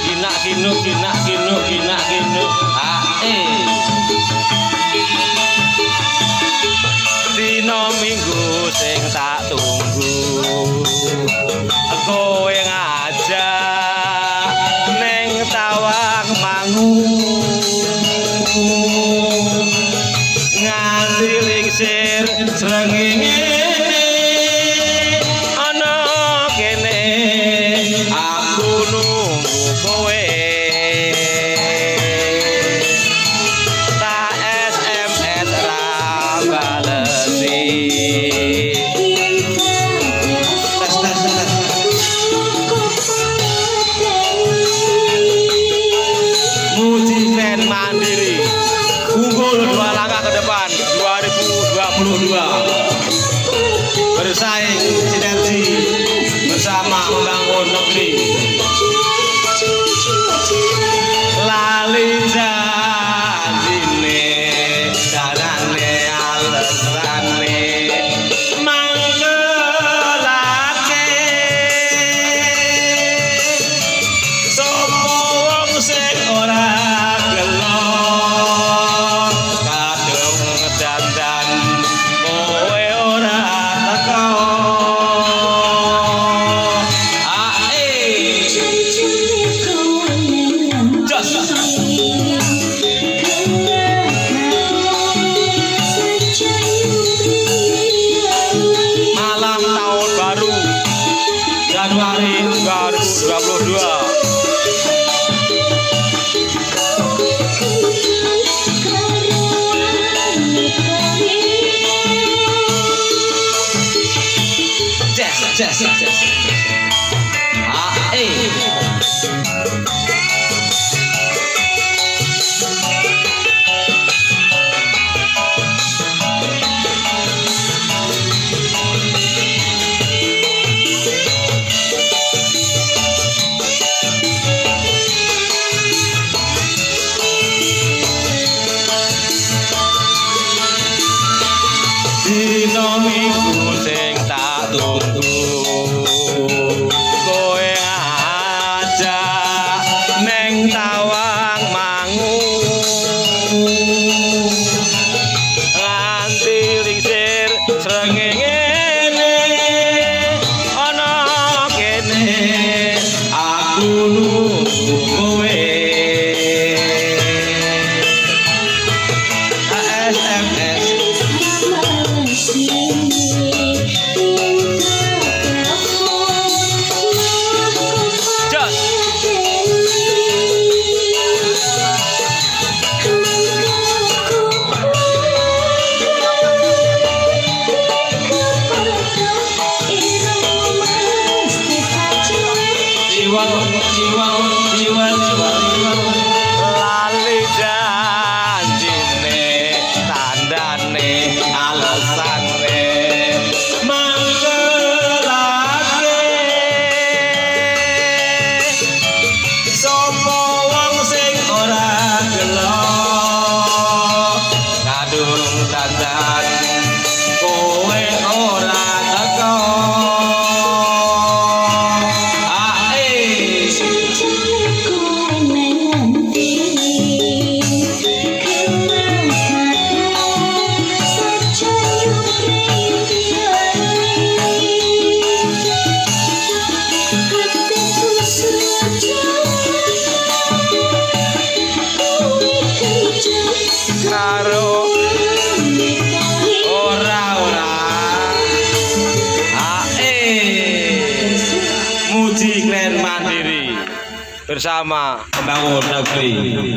Ginak ginuk ginak ginuk ginak ginuk dina minggu sing tak tunggu kowe ngajak ning Tawang Mangu nganti lingsir srengenge ana kene aku nunggu kowe tak SMS ra balesi Muji Klen Mandiri unggul 2 langkah ke depan 2022 bersaing sinergi bersama membangun negeri lali janjine dalane alesane mangkelake sapa wong sing ora gelo kadung dandan kowe ora teko malam tahun baru Januari 2022 Yes. Dina minggu sing tak tunggu kowe ajak neng Tawang Mangu nganti lingsir srengenge ana kene aku nunggu kowe SMS lali janjine tandane alesane mangkelake sapa wong sing ora gelo kadung dandan kowe ora teko karo ora Muji Klen Mandiri bersama membangun negeri.